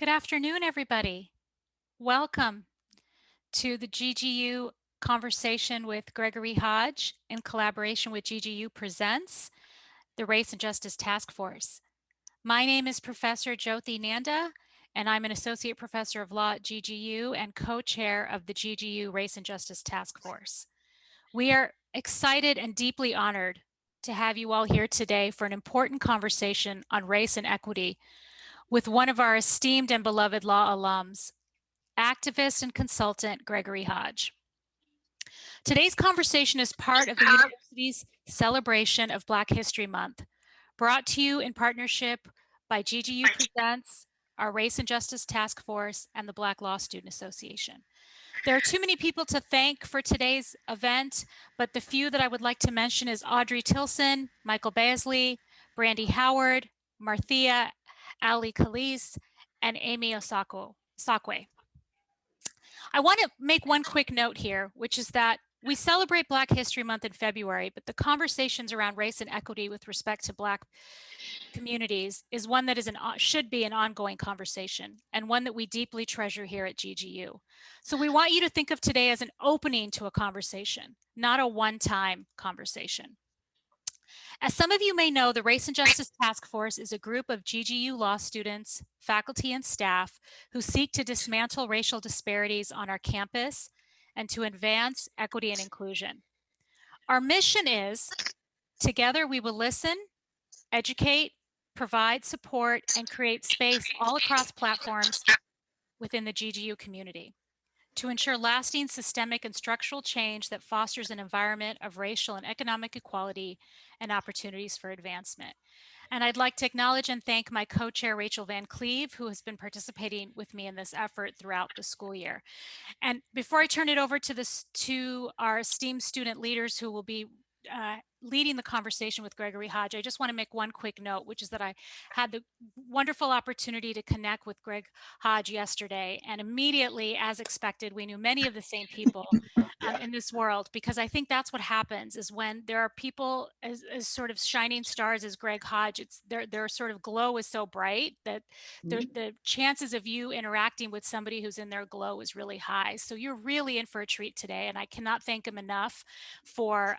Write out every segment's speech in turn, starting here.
Good afternoon, everybody. Welcome to the GGU conversation with Gregory Hodge in collaboration with GGU Presents, the Race and Justice Task Force. My name is Professor Jyothi Nanda, and I'm an Associate Professor of Law at GGU and co-chair of the GGU Race and Justice Task Force. We are excited and deeply honored to have you all here today for an important conversation on race and equity with one of our esteemed and beloved law alums, activist and consultant Gregory Hodge. Today's conversation is part of the university's celebration of Black History Month, brought to you in partnership by GGU Presents, our Race and Justice Task Force, and the Black Law Student Association. There are too many people to thank for today's event, but the few that I would like to mention is Audrey Tilson, Michael Baisley, Brandy Howard, Marthea Alley-Caliz, and Amye Osakue. I want to make one quick note here, which is that we celebrate Black History Month in February, but the conversations around race and equity with respect to Black communities is one that should be an ongoing conversation and one that we deeply treasure here at GGU. So we want you to think of today as an opening to a conversation, not a one-time conversation. As some of you may know, the Race and Justice Task Force is a group of GGU law students, faculty, and staff who seek to dismantle racial disparities on our campus and to advance equity and inclusion. Our mission is, together we will listen, educate, provide support, and create space all across platforms within the GGU community to ensure lasting systemic and structural change that fosters an environment of racial and economic equality and opportunities for advancement. And I'd like to acknowledge and thank my co-chair, Rachel Van Cleve, who has been participating with me in this effort throughout the school year. And before I turn it over to our esteemed student leaders who will be leading the conversation with Gregory Hodge, I just want to make one quick note, which is that I had the wonderful opportunity to connect with Greg Hodge yesterday. And immediately, as expected, we knew many of the same people in this world, because I think that's what happens is when there are people as sort of shining stars as Greg Hodge, their sort of glow is so bright that the chances of you interacting with somebody who's in their glow is really high. So you're really in for a treat today. And I cannot thank him enough for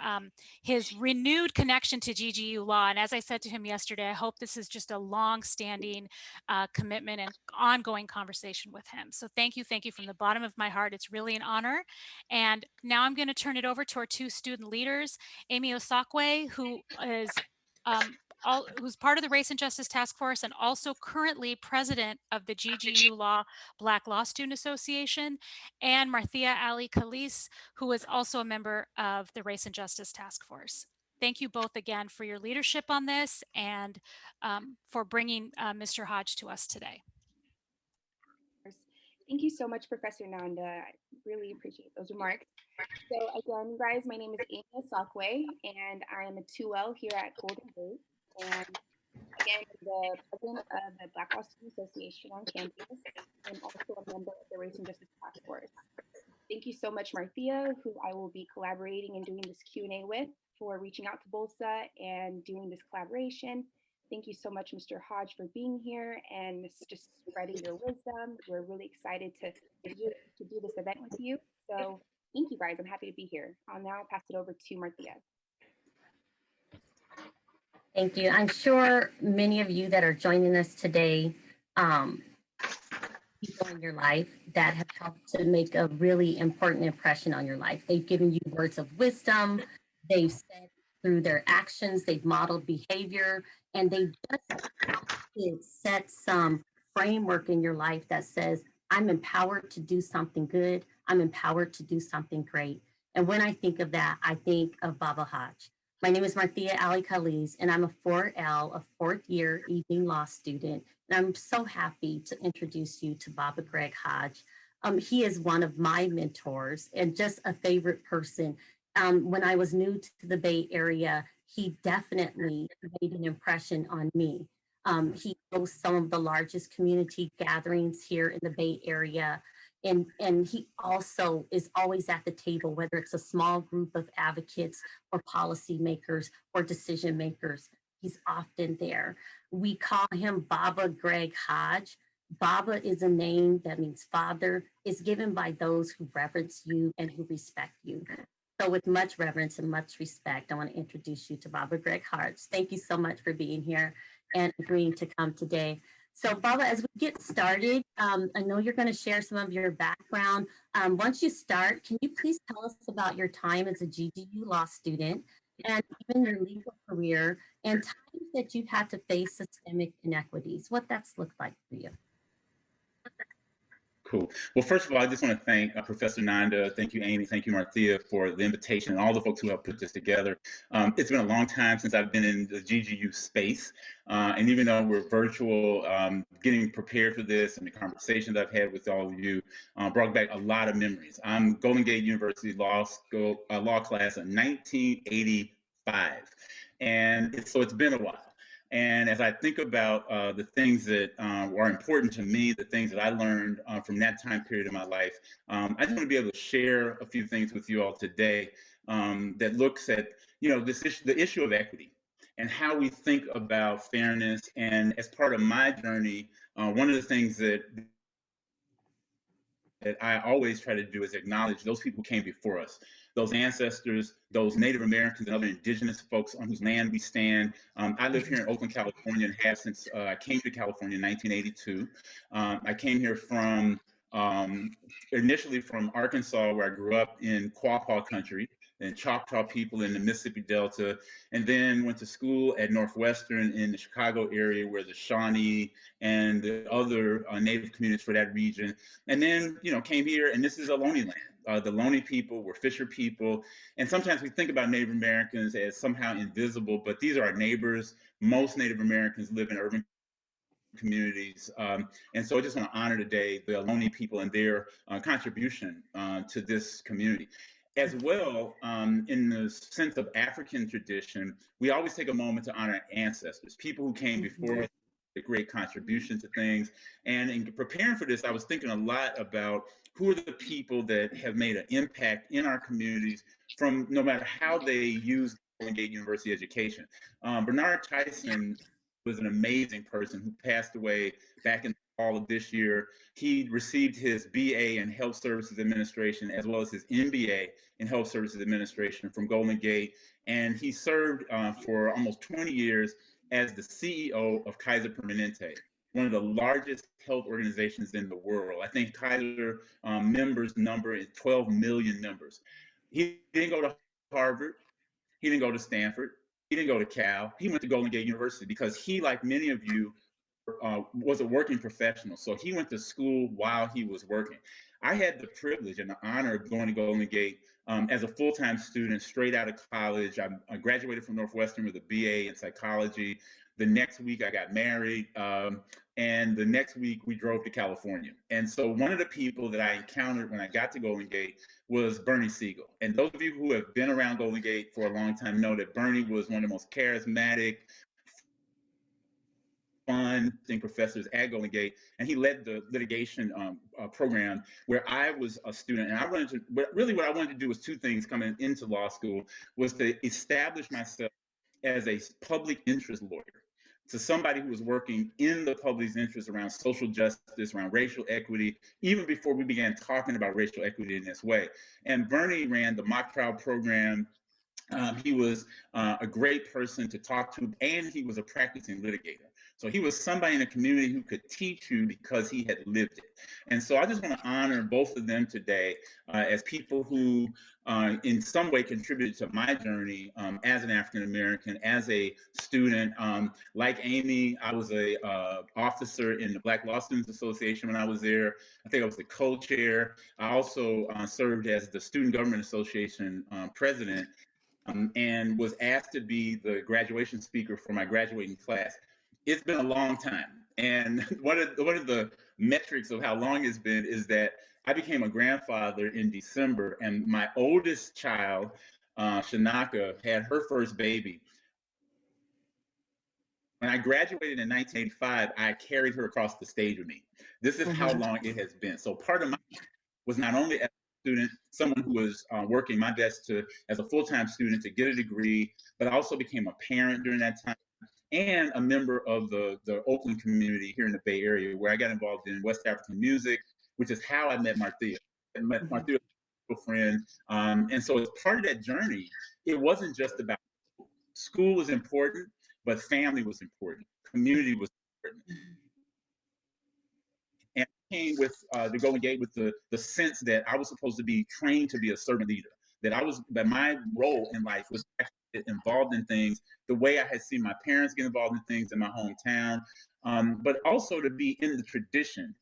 his renewed connection to GGU law. And as I said to him yesterday, I hope this is just a long-standing commitment and ongoing conversation with him. So thank you from the bottom of my heart. It's really an honor. And now I'm going to turn it over to our two student leaders, Amye Osakue, who is who's part of the Race and Justice Task Force and also currently president of the GGU Law Black Law Student Association, and Marthea Alley-Caliz, who is also a member of the Race and Justice Task Force. Thank you both again for your leadership on this and for bringing Mr. Hodge to us today. Thank you so much, Professor Nanda. I really appreciate those remarks. So again, guys, my name is Amye Osakue, and I am a 2L here at Oakland-based. And again, the president of the Black Law Student Association on campus, and also a member of the Race and Justice Task Force. Thank you so much, Marthea, who I will be collaborating and doing this Q&A with, for reaching out to BLSA and doing this collaboration. Thank you so much, Mr. Hodge, for being here and just spreading your wisdom. We're really excited to do this event with you. So thank you, guys. I'm happy to be here. I'll now pass it over to Marthea. Thank you. I'm sure many of you that are joining us today, people in your life that have helped to make a really important impression on your life. They've given you words of wisdom. They've said through their actions, they've modeled behavior, and they just set some framework in your life that says, I'm empowered to do something good. I'm empowered to do something great. And when I think of that, I think of Baba Hodge. My name is Marthea Alley-Caliz, and I'm a 4L, a fourth year evening law student. And I'm so happy to introduce you to Baba Greg Hodge. He is one of my mentors and just a favorite person. When I was new to the Bay Area, he definitely made an impression on me. He hosts some of the largest community gatherings here in the Bay Area. And he also is always at the table, whether it's a small group of advocates or policymakers or decision makers. He's often there. We call him Baba Greg Hodge Baba is a name that means father. It's given by those who reverence you and who respect you. So with much reverence and much respect, I want to introduce you to Baba Greg Hodge. Thank you so much for being here and agreeing to come today. So Baba, as we get started, I know you're going to share some of your background. Once you start, can you please tell us about your time as a GGU law student and even your legal career and times that you've had to face systemic inequities, what that's looked like for you? Cool. Well, first of all, I just want to thank Professor Nanda. Thank you, Amy. Thank you, Marthea, for the invitation and all the folks who have put this together. It's been a long time since I've been in the GGU space. And even though we're virtual, getting prepared for this and the conversations I've had with all of you brought back a lot of memories. I'm Golden Gate University law class of 1985. And so it's been a while. And as I think about the things that are important to me, the things that I learned from that time period in my life, I just want to be able to share a few things with you all today that looks at, the issue of equity and how we think about fairness. And as part of my journey, one of the things that I always try to do is acknowledge those people who came before us, those ancestors, those Native Americans and other indigenous folks on whose land we stand. I live here in Oakland, California, and have since I came to California in 1982. I came here from initially from Arkansas, where I grew up in Quapaw country and Choctaw people in the Mississippi Delta, and then went to school at Northwestern in the Chicago area, where the Shawnee and the other Native communities for that region, and then came here, and this is a Ohlone land. The Ohlone people were Fisher people, and sometimes we think about Native Americans as somehow invisible, but these are our neighbors. Most Native Americans live in urban communities, and so I just want to honor today the Ohlone people and their contribution to this community. As well, in the sense of African tradition, we always take a moment to honor ancestors, people who came before us, a great contribution to things. And in preparing for this, I was thinking a lot about who are the people that have made an impact in our communities from no matter how they use Golden Gate University education. Bernard Tyson was an amazing person who passed away back in the fall of this year. He received his BA in Health Services Administration as well as his MBA in Health Services Administration from Golden Gate. And he served for almost 20 years as the CEO of Kaiser Permanente, one of the largest health organizations in the world. I think Kaiser members number is 12 million members. He didn't go to Harvard. He didn't go to Stanford. He didn't go to Cal. He went to Golden Gate University because he, like many of you, was a working professional. So he went to school while he was working. I had the privilege and the honor of going to Golden Gate as a full-time student straight out of college. I graduated from Northwestern with a BA in psychology. The next week I got married, and the next week we drove to California. And so one of the people that I encountered when I got to Golden Gate was Bernie Siegel. And those of you who have been around Golden Gate for a long time know that Bernie was one of the most charismatic, fun professors at Golden Gate, and he led the litigation program where I was a student. And I wanted to, but really what I wanted to do was two things coming into law school, was to establish myself as a public interest lawyer, to somebody who was working in the public's interest around social justice, around racial equity, even before we began talking about racial equity in this way. And Bernie ran the mock trial program. He was a great person to talk to, and he was a practicing litigator. So he was somebody in the community who could teach you because he had lived it. And so I just want to honor both of them today as people who in some way contributed to my journey as an African American, as a student. Like Amy, I was a officer in the Black Law Students Association when I was there. I think I was the co-chair. I also served as the Student Government Association president, and was asked to be the graduation speaker for my graduating class. It's been a long time. And one of the metrics of how long it's been is that I became a grandfather in December, and my oldest child, Shanaka, had her first baby. When I graduated in 1985, I carried her across the stage with me. This is how long it has been. So part of my was not only as a student, someone who was working my best to, as a full-time student, to get a degree, but I also became a parent during that time. and a member of the Oakland community here in the Bay Area, where I got involved in West African music, which is how I met Marthea. I met Marthea, a friend. And so as part of that journey, it wasn't just about school was important, but family was important, community was important. And I came with the Golden Gate with the sense that I was supposed to be trained to be a servant leader, that my role in life was actually get involved in things the way I had seen my parents get involved in things in my hometown, but also to be in the tradition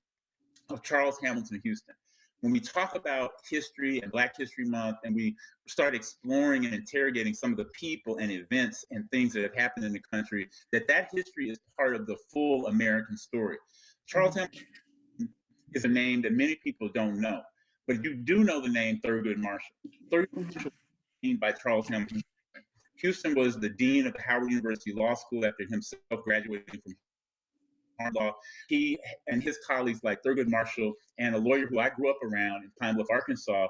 of Charles Hamilton Houston. When we talk about history and Black History Month, and we start exploring and interrogating some of the people and events and things that have happened in the country, that history is part of the full American story. Charles Hamilton is a name that many people don't know, but you do know the name Thurgood Marshall. Thurgood Marshall was named by Charles Hamilton. Houston was the dean of the Howard University Law School after himself graduating from Harvard Law. He and his colleagues like Thurgood Marshall and a lawyer who I grew up around in Pine Bluff, Arkansas,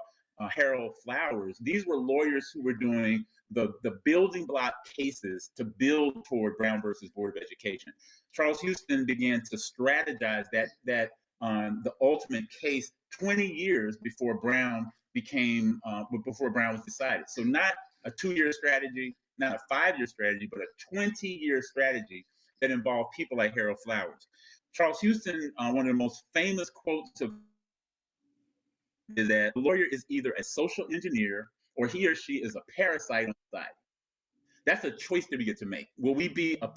Harold Flowers, these were lawyers who were doing the building block cases to build toward Brown versus Board of Education. Charles Houston began to strategize the ultimate case 20 years before Brown was decided. So not a 2-year strategy, not a 5-year strategy, but a 20-year strategy that involved people like Harold Flowers. Charles Houston, one of the most famous quotes of is that the lawyer is either a social engineer or he or she is a parasite on society. That's a choice that we get to make. Will we be a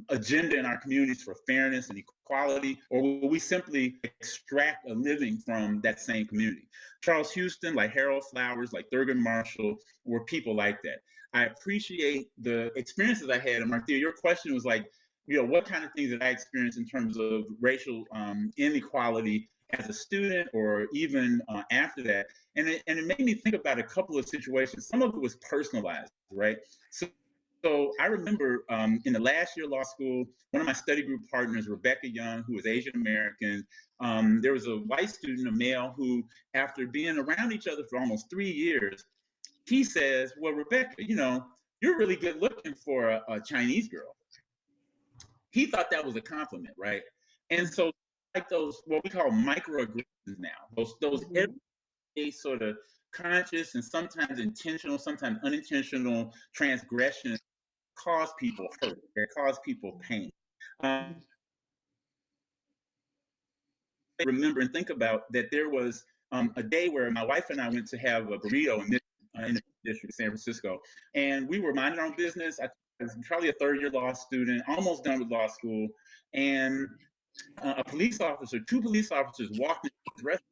agenda in our communities for fairness and equality, or will we simply extract a living from that same community? Charles Houston, like Harold Flowers, like Thurgood Marshall, were people like that. I appreciate the experiences I had. And Marthea, your question was like, what kind of things did I experience in terms of racial inequality as a student or even after that? And it made me think about a couple of situations. Some of it was personalized, right? So I remember in the last year of law school, one of my study group partners, Rebecca Young, who was Asian American, there was a white student, a male, who after being around each other for almost 3 years, he says, well, Rebecca, you're really good looking for a Chinese girl. He thought that was a compliment, right? And so like those, what we call microaggressions now, those everyday sort of conscious and sometimes intentional, sometimes unintentional transgressions cause people hurt, they cause people pain. Remember and think about that there was a day where my wife and I went to have a burrito in the district of San Francisco, and we were minding our own business. I was probably a third-year law student, almost done with law school, and two police officers walked into the restaurant,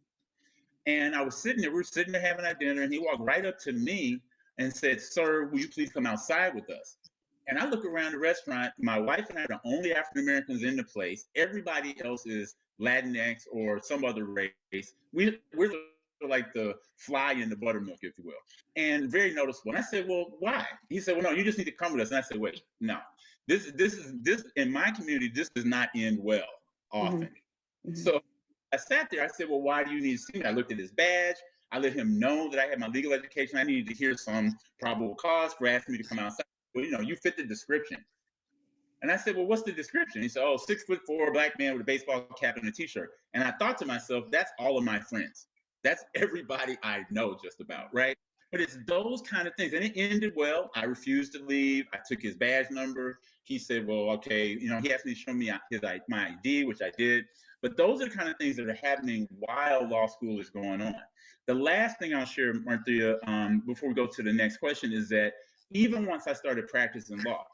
and we were sitting there having our dinner, and he walked right up to me and said, "Sir, will you please come outside with us?" And I look around the restaurant, my wife and I are the only African Americans in the place. Everybody else is Latinx or some other race. We're like the fly in the buttermilk, if you will, and very noticeable. And I said, well, why? He said, well, no, you just need to come with us. And I said, wait, no, this in my community, this does not end well often. So I sat there, I said, well, why do you need to see me? I looked at his badge. I let him know that I had my legal education. I needed to hear some probable cause for asking me to come outside. Well, you fit the description. And I said, well, what's the description? He said, 6'4" black man with a baseball cap and a t-shirt. And I thought to myself, that's all of my friends. That's everybody I know just about, right? But it's those kind of things. And it ended well. I refused to leave. I took his badge number. He said, well, okay. He asked me to show me my ID, which I did. But those are the kind of things that are happening while law school is going on. The last thing I'll share, Marthea, before we go to the next question, is that even once I started practicing law,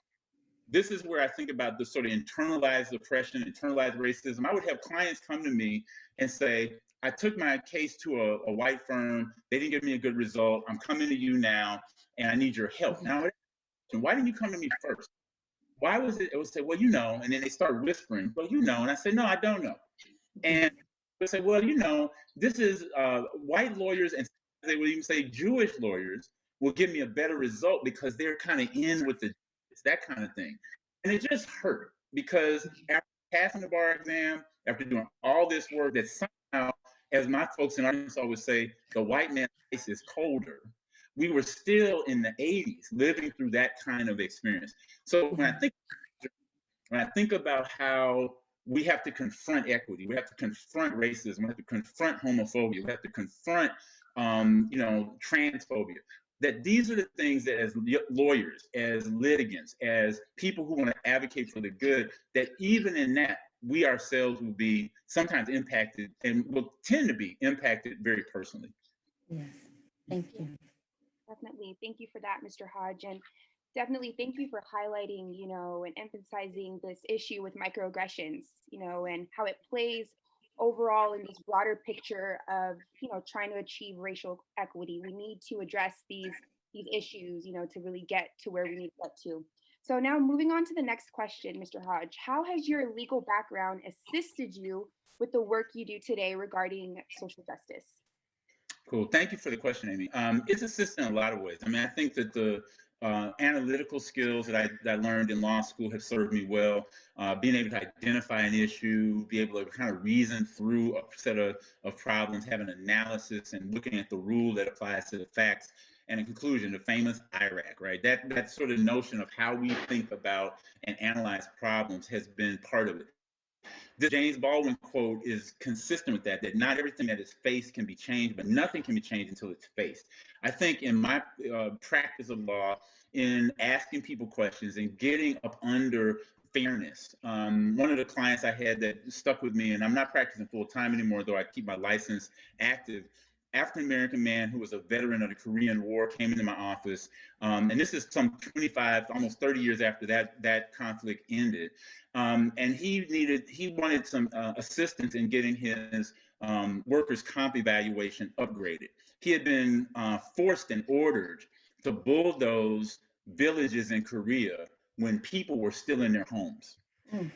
this is where I think about the sort of internalized oppression, internalized racism. I would have clients come to me and say, I took my case to a white firm. They didn't give me a good result. I'm coming to you now, and I need your help. Now, why didn't you come to me first? Why was it? It would say, well, and then they start whispering, well, and I said, no, I don't know. And they say, well, this is white lawyers, and they would even say Jewish lawyers will give me a better result because they're kind of in with that kind of thing. And it just hurt because after passing the bar exam, after doing all this work, that somehow, as my folks in Arkansas would say, the white man's face is colder. we were still in the 80s living through that kind of experience. So when I think about how we have to confront equity, we have to confront racism, we have to confront homophobia, we have to confront, transphobia, that these are the things that as lawyers, as litigants, as people who want to advocate for the good, that even in that, we ourselves will be sometimes impacted and will tend to be impacted very personally. Yes, thank you. Definitely. Thank you for that, Mr. Hodge. And definitely thank you for highlighting, and emphasizing this issue with microaggressions, and how it plays overall in this broader picture of, trying to achieve racial equity. We need to address these issues, to really get to where we need to get to. So now moving on to the next question, Mr. Hodge, how has your legal background assisted you with the work you do today regarding social justice? Cool. Thank you for the question, Amy. It's assisted in a lot of ways. I mean, I think that the analytical skills that I learned in law school have served me well. Being able to identify an issue, be able to kind of reason through a set of problems, have an analysis, and looking at the rule that applies to the facts. And in conclusion, the famous IRAC, right? That sort of notion of how we think about and analyze problems has been part of it. The James Baldwin quote is consistent with that not everything that is faced can be changed, but nothing can be changed until it's faced. I think in my practice of law, in asking people questions and getting up under fairness, one of the clients I had that stuck with me, and I'm not practicing full time anymore, though I keep my license active, African-American man who was a veteran of the Korean War came into my office, and this is some 25, almost 30 years after that conflict ended, and he wanted some assistance in getting his workers' comp evaluation upgraded. He had been forced and ordered to bulldoze villages in Korea when people were still in their homes.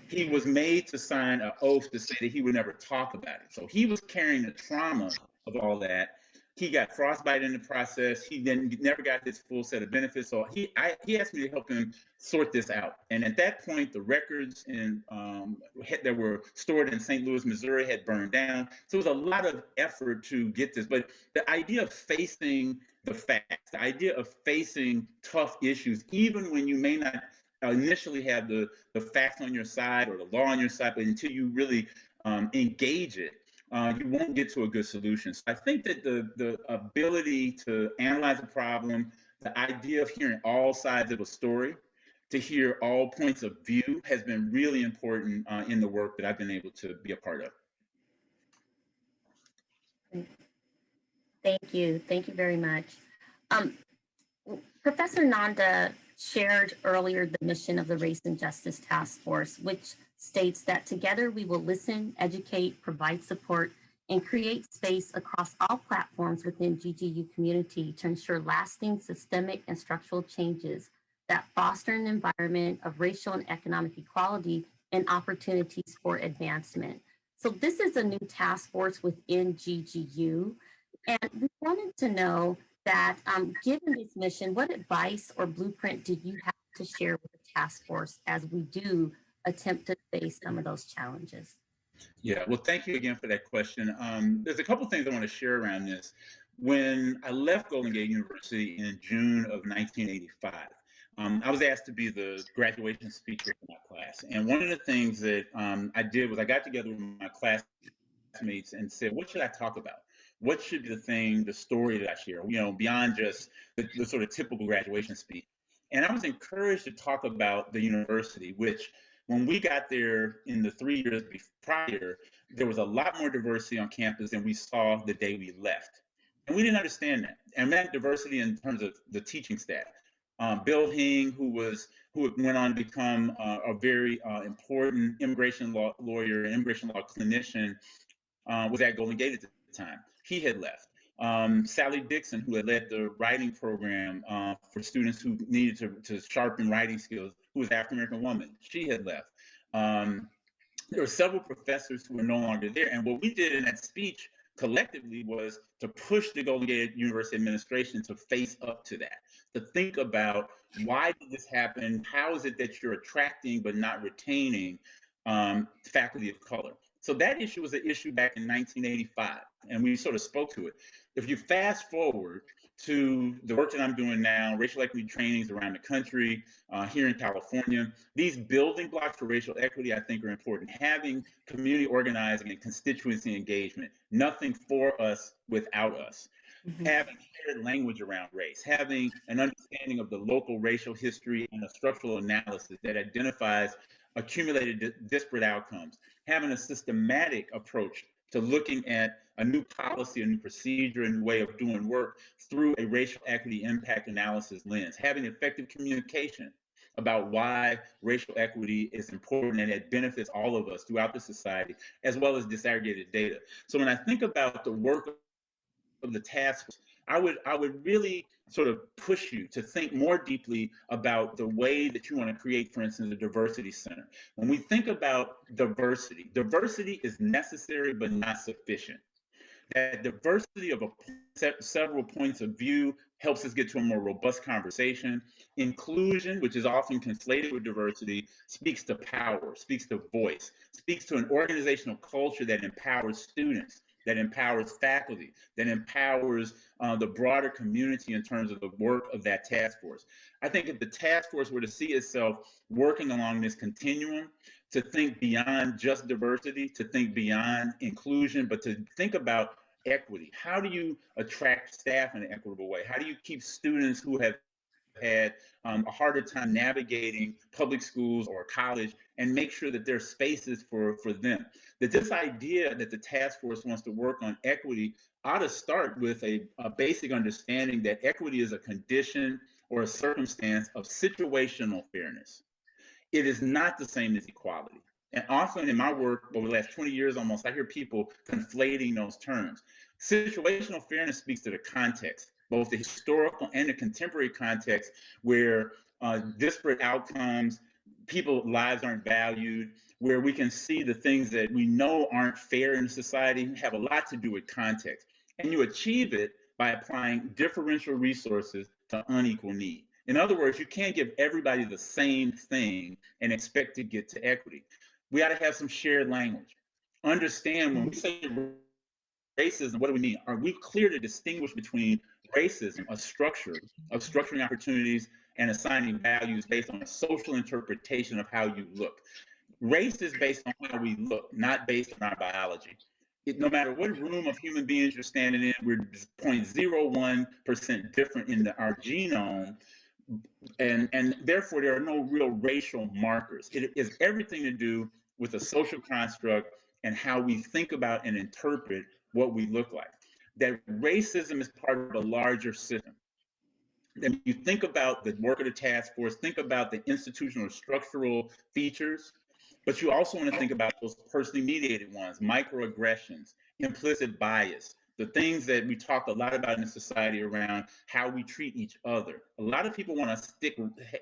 He was made to sign an oath to say that he would never talk about it. So he was carrying the trauma of all that. He got frostbite in the process. He then never got his full set of benefits. So he asked me to help him sort this out. And at that point, the records that were stored in St. Louis, Missouri had burned down. So it was a lot of effort to get this. But the idea of facing the facts, the idea of facing tough issues, even when you may not initially have the facts on your side or the law on your side, but until you really engage it, you won't get to a good solution. So I think that the ability to analyze a problem, the idea of hearing all sides of a story, to hear all points of view has been really important in the work that I've been able to be a part of. Thank you. Thank you very much. Professor Nanda shared earlier the mission of the Race and Justice Task Force, which states that together we will listen, educate, provide support, and create space across all platforms within GGU community to ensure lasting systemic and structural changes that foster an environment of racial and economic equality and opportunities for advancement. So this is a new task force within GGU, and we wanted to know that given this mission, what advice or blueprint do you have to share with the task force as we do attempt to face some of those challenges? Yeah, well, thank you again for that question. There's a couple things I want to share around this. When I left Golden Gate University in June of 1985, I was asked to be the graduation speaker for my class. And one of the things that I did was I got together with my classmates and said, what should I talk about? What should be the story that I share, beyond just the sort of typical graduation speech. And I was encouraged to talk about the university, which when we got there in the 3 years prior, there was a lot more diversity on campus than we saw the day we left. And we didn't understand that. And that diversity in terms of the teaching staff. Bill Hing, who went on to become a very important immigration law lawyer, immigration law clinician, was at Golden Gate at the time. He had left. Sally Dixon, who had led the writing program for students who needed to sharpen writing skills, who was an African-American woman, she had left. There were several professors who were no longer there. And what we did in that speech collectively was to push the Golden Gate University administration to face up to that, to think about why did this happen? How is it that you're attracting but not retaining faculty of color? So that issue was an issue back in 1985, and we sort of spoke to it. If you fast forward to the work that I'm doing now, racial equity trainings around the country, here in California, these building blocks for racial equity, I think, are important. Having community organizing and constituency engagement, nothing for us without us. Having shared language around race, having an understanding of the local racial history and a structural analysis that identifies accumulated disparate outcomes, having a systematic approach to looking at a new policy, a new procedure, a new way of doing work through a racial equity impact analysis lens, having effective communication about why racial equity is important and it benefits all of us throughout the society, as well as disaggregated data. So when I think about the work of the task force, I would really sort of push you to think more deeply about the way that you want to create, for instance, a diversity center. When we think about diversity, diversity is necessary but not sufficient. That diversity of several points of view helps us get to a more robust conversation. Inclusion, which is often conflated with diversity, speaks to power, speaks to voice, speaks to an organizational culture that empowers students, that empowers faculty, that empowers the broader community in terms of the work of that task force. I think if the task force were to see itself working along this continuum, to think beyond just diversity, to think beyond inclusion, but to think about equity. How do you attract staff in an equitable way? How do you keep students who have had a harder time navigating public schools or college and make sure that there's spaces for them? That this idea that the task force wants to work on equity ought to start with a basic understanding that equity is a condition or a circumstance of situational fairness. It is not the same as equality. And often in my work over the last 20 years almost, I hear people conflating those terms. Situational fairness speaks to the context, both the historical and the contemporary context, where disparate outcomes, people's lives aren't valued, where we can see the things that we know aren't fair in society have a lot to do with context. And you achieve it by applying differential resources to unequal need. In other words, you can't give everybody the same thing and expect to get to equity. We ought to have some shared language. Understand when we say racism, what do we mean? Are we clear to distinguish between racism, a structure of structuring opportunities and assigning values based on a social interpretation of how you look? Race is based on how we look, not based on our biology. No matter what room of human beings you're standing in, we're 0.01% different in our genome. And therefore, there are no real racial markers. It is everything to do with the social construct and how we think about and interpret what we look like. That racism is part of a larger system. Then you think about the work of the task force, think about the institutional structural features, but you also want to think about those personally mediated ones, microaggressions, implicit bias, the things that we talk a lot about in society around how we treat each other. A lot of people want to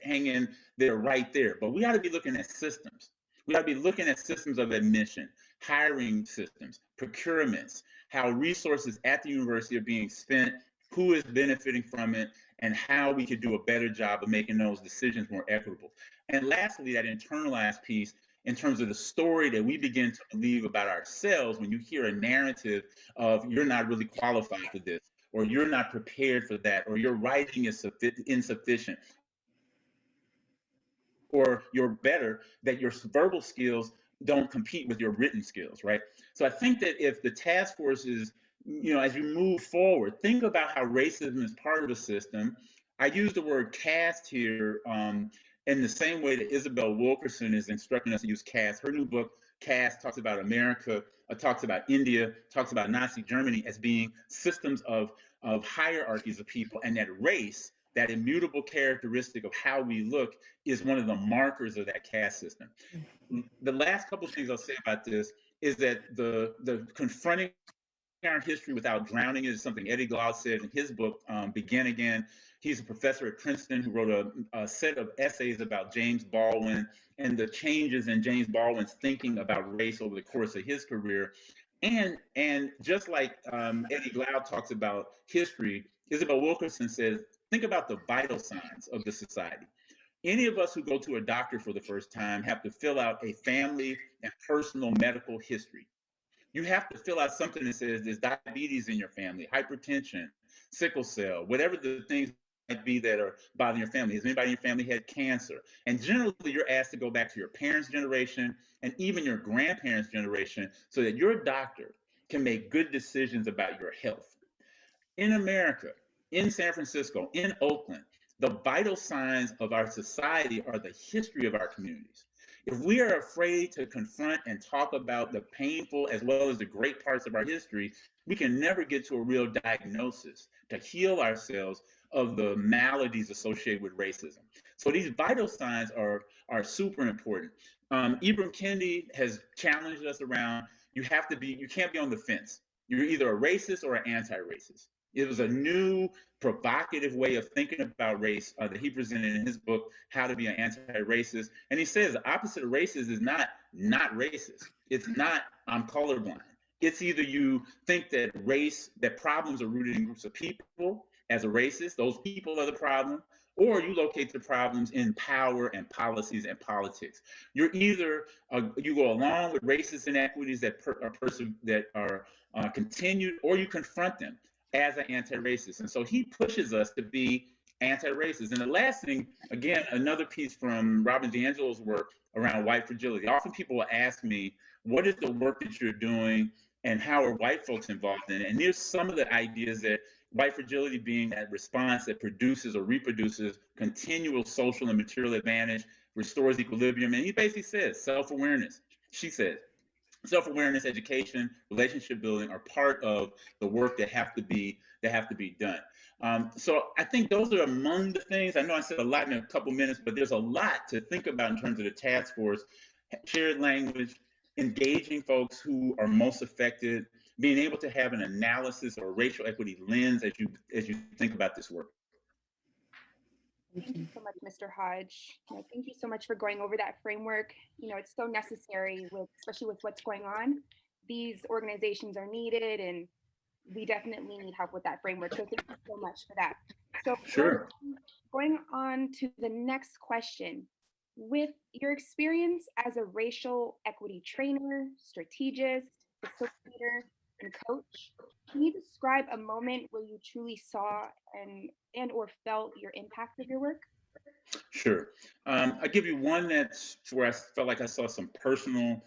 hang in there right there, but we ought to be looking at systems. We ought to be looking at systems of admission, hiring systems, procurements, how resources at the university are being spent, who is benefiting from it, and how we could do a better job of making those decisions more equitable. And lastly, that internalized piece, in terms of the story that we begin to believe about ourselves when you hear a narrative of you're not really qualified for this, or you're not prepared for that, or your writing is insufficient, or you're better, that your verbal skills don't compete with your written skills, right? So I think that if the task force is, as you move forward, think about how racism is part of the system. I use the word caste here in the same way that Isabel Wilkerson is instructing us to use caste. Her new book, Caste, talks about America, talks about India, talks about Nazi Germany as being systems of hierarchies of people, and that race, that immutable characteristic of how we look, is one of the markers of that caste system. The last couple of things I'll say about this is that the confronting our history without drowning is something Eddie Glaude said in his book, Begin Again. He's a professor at Princeton who wrote a set of essays about James Baldwin and the changes in James Baldwin's thinking about race over the course of his career. And just like Eddie Glaude talks about history, Isabel Wilkerson says, think about the vital signs of the society. Any of us who go to a doctor for the first time have to fill out a family and personal medical history. You have to fill out something that says there's diabetes in your family, hypertension, sickle cell, whatever the things might be that are bothering your family. Has anybody in your family had cancer? And generally, you're asked to go back to your parents' generation and even your grandparents' generation so that your doctor can make good decisions about your health. In America, in San Francisco, in Oakland, the vital signs of our society are the history of our communities. If we are afraid to confront and talk about the painful as well as the great parts of our history, we can never get to a real diagnosis to heal ourselves of the maladies associated with racism. So these vital signs are super important. Ibram Kendi has challenged us around, you can't be on the fence. You're either a racist or an anti-racist. It was a new, provocative way of thinking about race that he presented in his book, How to Be an Anti-Racist. And he says the opposite of racist is not racist. It's not, I'm colorblind. It's either you think that problems are rooted in groups of people as a racist, those people are the problem, or you locate the problems in power and policies and politics. You're either, you go along with racist inequities that are continued, or you confront them as an anti-racist. And so he pushes us to be anti-racist. And the last thing, again, another piece from Robin DiAngelo's work around white fragility. Often people will ask me, what is the work that you're doing and how are white folks involved in it? And there's some of the ideas that white fragility being that response that produces or reproduces continual social and material advantage, restores equilibrium. And he basically says self-awareness. She says, self-awareness, education, relationship building are part of the work that have to be done. So I think those are among the things. I know I said a lot in a couple minutes, but there's a lot to think about in terms of the task force, shared language, engaging folks who are most affected, being able to have an analysis or racial equity lens as you think about this work. Thank you so much, Mr. Hodge. Thank you so much for going over that framework. It's so necessary, especially with what's going on. These organizations are needed, and we definitely need help with that framework. So thank you so much for that. So sure. Going on to the next question. With your experience as a racial equity trainer, strategist, facilitator, and coach, can you describe a moment where you truly saw and or felt your impact of your work? Sure. I'll give you one that's where I felt like I saw some personal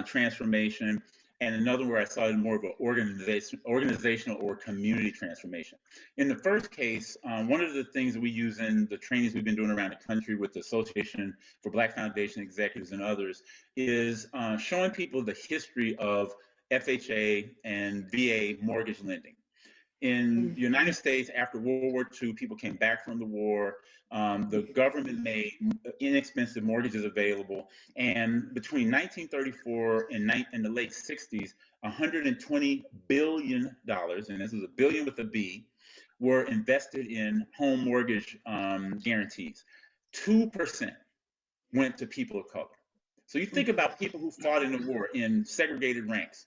transformation, and another where I saw more of an organizational or community transformation. In the first case, one of the things that we use in the trainings we've been doing around the country with the Association for Black Foundation Executives and others is showing people the history of FHA and VA mortgage lending. In the United States, after World War II, people came back from the war. The government made inexpensive mortgages available. And between 1934 and the late 60s, $120 billion, and this is a billion with a B, were invested in home mortgage guarantees. 2% went to people of color. So you think about people who fought in the war in segregated ranks.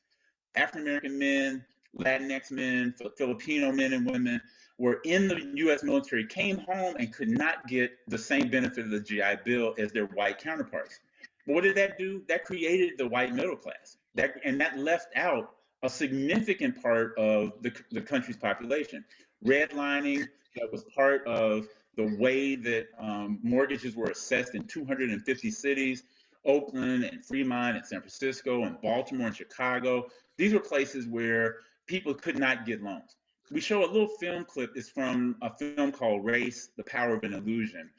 African-American men, Latinx men, Filipino men and women were in the U.S. military, came home and could not get the same benefit of the GI Bill as their white counterparts. But what did that do? That created the white middle class. And that left out a significant part of the country's population. Redlining, that was part of the way that mortgages were assessed in 250 cities. Oakland and Fremont and San Francisco and Baltimore and Chicago. These were places where people could not get loans. We show a little film clip. It's from a film called Race, The Power of an Illusion,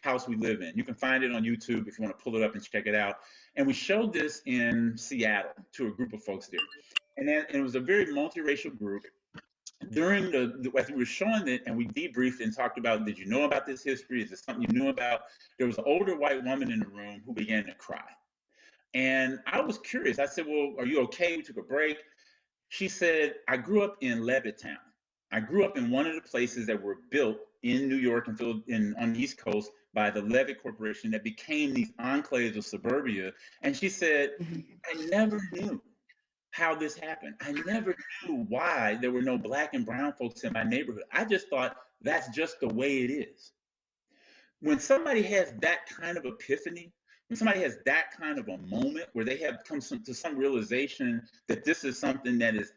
House We Live In. You can find it on YouTube if you want to pull it up and check it out. And we showed this in Seattle to a group of folks there. And it was a very multiracial group. During as we were showing it and we debriefed and talked about, did you know about this history? Is this something you knew about? There was an older white woman in the room who began to cry. And I was curious. I said, well, are you okay? We took a break. She said, I grew up in Levittown. I grew up in one of the places that were built in New York and on the East Coast by the Levitt Corporation that became these enclaves of suburbia. And she said, I never knew how this happened. I never knew why there were no Black and brown folks in my neighborhood. I just thought that's just the way it is. When somebody has that kind of epiphany, when somebody has that kind of a moment where they have come to some realization that this is something that is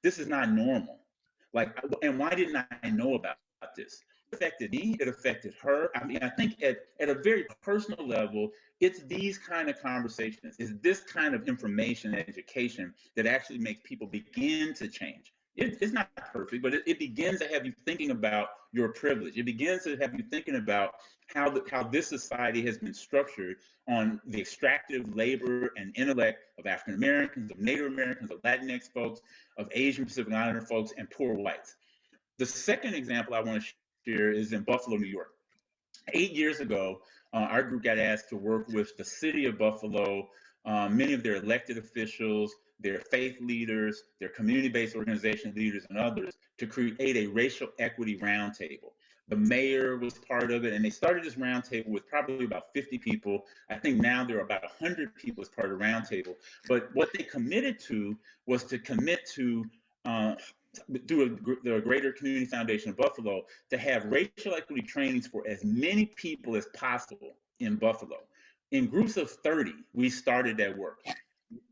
this is not normal. Like, and why didn't I know about this? It affected me, it affected her. I mean, I think at a very personal level, it's these kind of conversations, it's this kind of information and education that actually makes people begin to change. It's not perfect, but it begins to have you thinking about your privilege. It begins to have you thinking about how this society has been structured on the extractive labor and intellect of African Americans, of Native Americans, of Latinx folks, of Asian Pacific Islander folks, and poor whites. The second example I want to share is in Buffalo, New York. 8 years ago, our group got asked to work with the city of Buffalo, many of their elected officials, their faith leaders, their community-based organization leaders, and others to create a racial equity roundtable. The mayor was part of it, and they started this roundtable with probably about 50 people. I think now there are about 100 people as part of the roundtable. But what they committed to was to commit to through the Greater Community Foundation of Buffalo to have racial equity trainings for as many people as possible in Buffalo. In groups of 30, we started that work.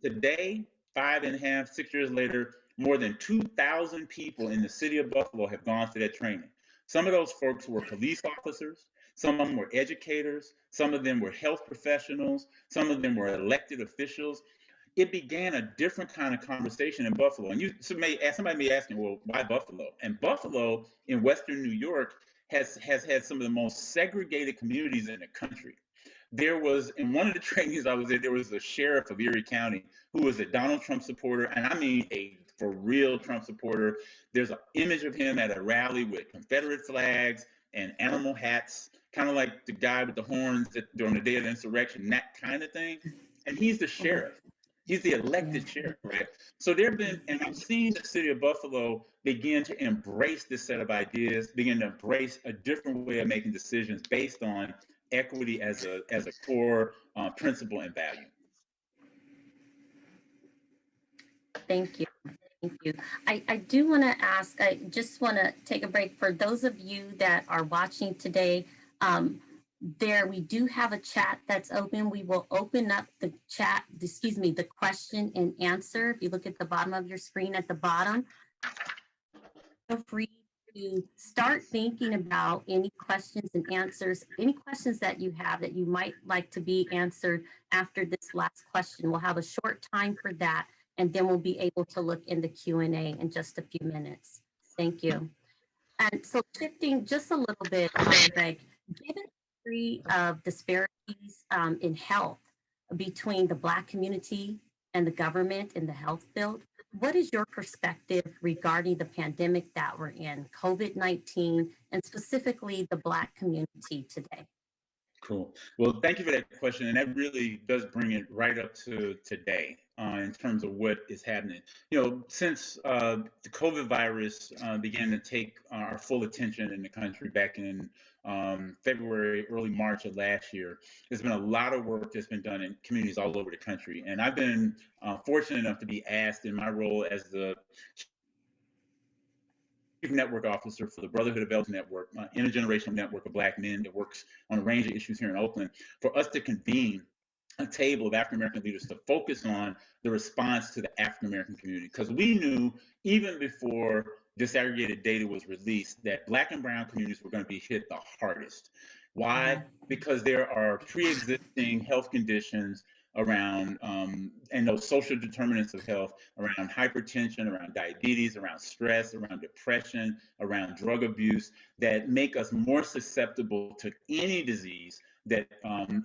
Today, 5.5, 6 years later, more than 2,000 people in the city of Buffalo have gone through that training. Some of those folks were police officers, some of them were educators, some of them were health professionals, some of them were elected officials. It began a different kind of conversation in Buffalo. And somebody may be asking, well, why Buffalo? And Buffalo in Western New York has had some of the most segregated communities in the country. There was, in one of the trainings I was in, there was a sheriff of Erie County who was a Donald Trump supporter, and I mean a for real Trump supporter. There's an image of him at a rally with Confederate flags and animal hats, kind of like the guy with the horns during the day of the insurrection, that kind of thing. And he's the sheriff. He's the elected sheriff, right? So and I've seen the city of Buffalo begin to embrace this set of ideas, begin to embrace a different way of making decisions based on equity as a core principle and value. Thank you. Thank you. I do want to ask, I just want to take a break. For those of you that are watching today, we do have a chat that's open. We will open up the chat, the question and answer. If you look at the bottom of your screen at the bottom, feel free to start thinking about any questions and answers, any questions that you have that you might like to be answered after this last question. We'll have a short time for that, and then we'll be able to look in the Q&A in just a few minutes. Thank you. And so shifting just a little bit, Greg, given of disparities in health between the Black community and the government in the health field, what is your perspective regarding the pandemic that we're in, COVID-19, and specifically the Black community today? Cool. Well, thank you for that question. And that really does bring it right up to today in terms of what is happening. You know, since the COVID virus began to take our full attention in the country back in February, early March of last year, there's been a lot of work that's been done in communities all over the country. And I've been fortunate enough to be asked in my role as the network officer for the Brotherhood Network, intergenerational network of Black men that works on a range of issues here in Oakland, for us to convene a table of African American leaders to focus on the response to the African American community. Because we knew even before disaggregated data was released that Black and brown communities were going to be hit the hardest. Why? Because there are pre-existing health conditions around and those social determinants of health around hypertension, around diabetes, around stress, around depression, around drug abuse that make us more susceptible to any disease that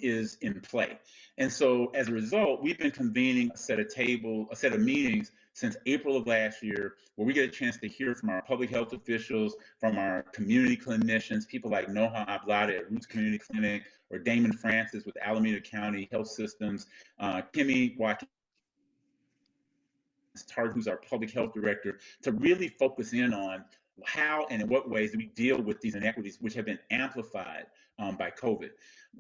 is in play. And so as a result, we've been convening a set of meetings since April of last year, where we get a chance to hear from our public health officials, from our community clinicians, people like Noha Ablada at Roots Community Clinic, or Damon Francis with Alameda County Health Systems, Kimmy Watkins, who's our public health director, to really focus in on how and in what ways do we deal with these inequities, which have been amplified by COVID.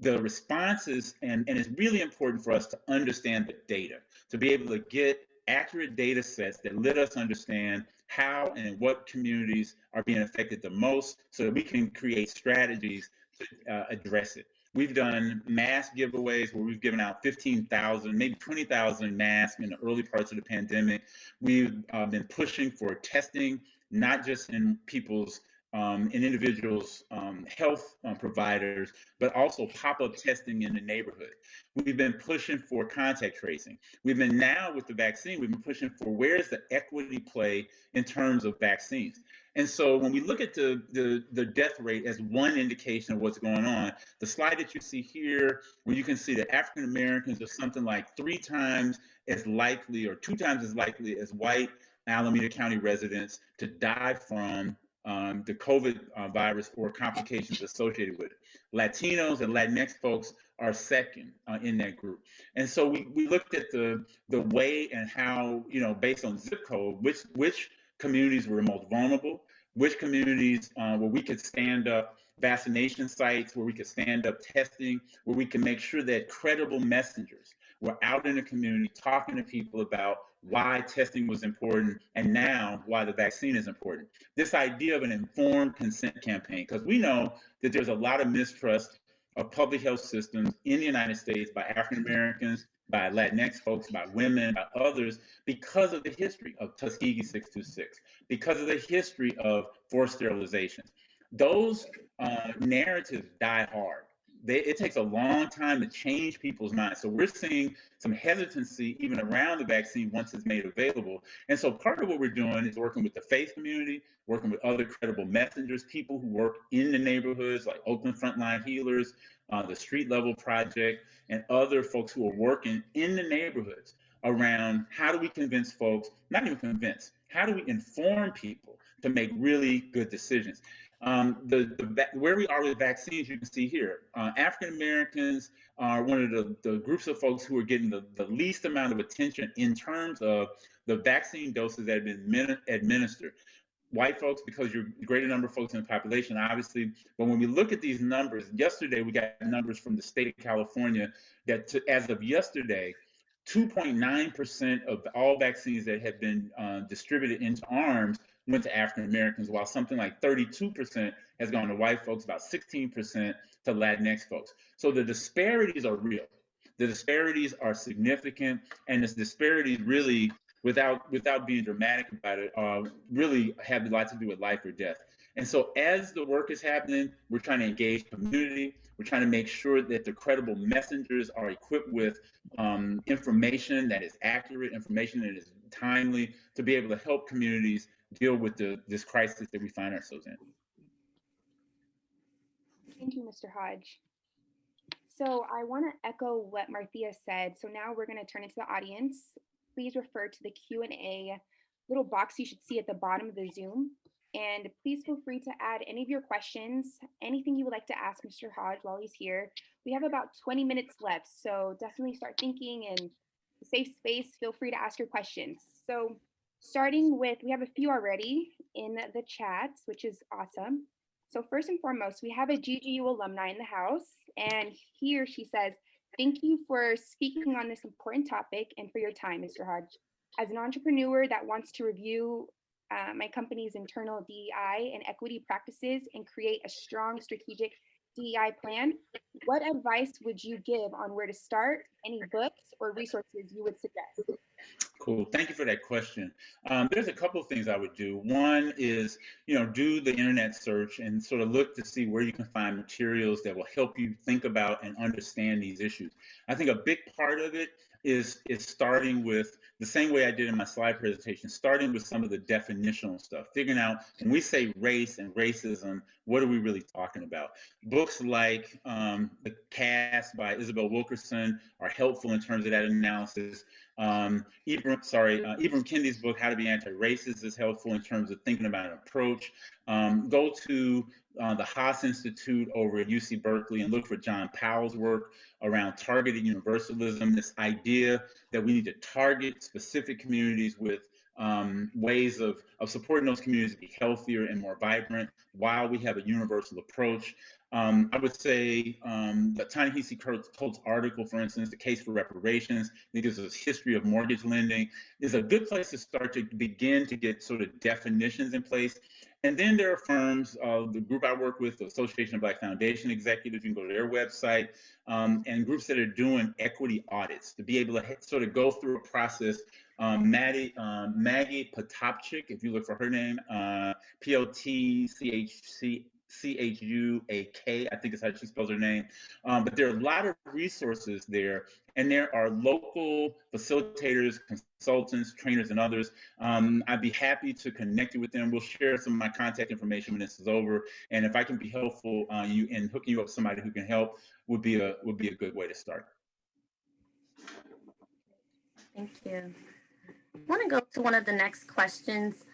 The responses, and it's really important for us to understand the data, to be able to get accurate data sets that let us understand how and what communities are being affected the most so that we can create strategies to address it. We've done mass giveaways where we've given out 15,000, maybe 20,000 masks in the early parts of the pandemic. We've been pushing for testing, not just in people's in individuals' health providers, but also pop-up testing in the neighborhood. We've been pushing for contact tracing. We've been now with the vaccine, we've been pushing for where's the equity play in terms of vaccines. And so when we look at the death rate as one indication of what's going on, the slide that you see here, where you can see that African Americans are something like 3 times as likely or 2 times as likely as white Alameda County residents to die from the COVID virus or complications associated with it. Latinos and Latinx folks are second in that group. And so we looked at the way and how, based on zip code, which communities were most vulnerable, which communities where we could stand up vaccination sites, where we could stand up testing, where we can make sure that credible messengers were out in the community talking to people about why testing was important and now why the vaccine is important. This idea of an informed consent campaign, because we know that there's a lot of mistrust of public health systems in the United States by African Americans, by Latinx folks, by women, by others, because of the history of Tuskegee 626, because of the history of forced sterilizations. Those narratives die hard. It takes a long time to change people's minds. So we're seeing some hesitancy even around the vaccine once it's made available. And so part of what we're doing is working with the faith community, working with other credible messengers, people who work in the neighborhoods like Oakland Frontline Healers, the Street Level Project, and other folks who are working in the neighborhoods around how do we convince folks, not even convince, how do we inform people to make really good decisions? Where we are with vaccines, you can see here, African Americans are one of the groups of folks who are getting the least amount of attention in terms of the vaccine doses that have been administered. White folks, because you're a greater number of folks in the population, obviously. But when we look at these numbers, yesterday we got numbers from the state of California that as of yesterday, 2.9% of all vaccines that have been distributed into arms went to African Americans, while something like 32% has gone to white folks, about 16% to Latinx folks. So the disparities are real. The disparities are significant, and this disparities really, without being dramatic about it, really have a lot to do with life or death. And so as the work is happening, we're trying to engage community. We're trying to make sure that the credible messengers are equipped with information that is accurate, information that is timely, to be able to help communities deal with this crisis that we find ourselves in. Thank you, Mr. Hodge. So I want to echo what Marthea said. So now we're going to turn into the audience. Please refer to the Q&A little box you should see at the bottom of the Zoom. And please feel free to add any of your questions, anything you would like to ask Mr. Hodge while he's here. We have about 20 minutes left, so definitely start thinking, and safe space, feel free to ask your questions. So starting with, we have a few already in the chat, which is awesome. So first and foremost, we have a GGU alumni in the house, and he or she says, "Thank you for speaking on this important topic and for your time, Mr. Hodge. As an entrepreneur that wants to review my company's internal DEI and equity practices and create a strong strategic DEI plan, what advice would you give on where to start? Any books or resources you would suggest?" Cool. Thank you for that question. There's a couple of things I would do. One is, do the internet search and sort of look to see where you can find materials that will help you think about and understand these issues. I think a big part of it is starting with the same way I did in my slide presentation, starting with some of the definitional stuff, figuring out when we say race and racism, what are we really talking about? Books like The Cast by Isabel Wilkerson are helpful in terms of that analysis. Ibram Kendi's book, How to Be Anti-Racist, is helpful in terms of thinking about an approach. Go to the Haas Institute over at UC Berkeley and look for John Powell's work around targeted universalism, this idea that we need to target specific communities with ways of supporting those communities to be healthier and more vibrant while we have a universal approach. I would say the Ta-Nehisi Coates article, for instance, The Case for Reparations, I think is a history of mortgage lending, is a good place to start to begin to get sort of definitions in place. And then there are firms, the group I work with, the Association of Black Foundation Executives, you can go to their website, and groups that are doing equity audits to be able to sort of go through a process. Maggie Potapchik, if you look for her name, Potchuak, I think is how she spells her name. But there are a lot of resources there, and there are local facilitators, consultants, trainers, and others. I'd be happy to connect you with them. We'll share some of my contact information when this is over, and if I can be helpful you in hooking you up with somebody who can help, would be a good way to start. Thank you. I want to go to one of the next questions.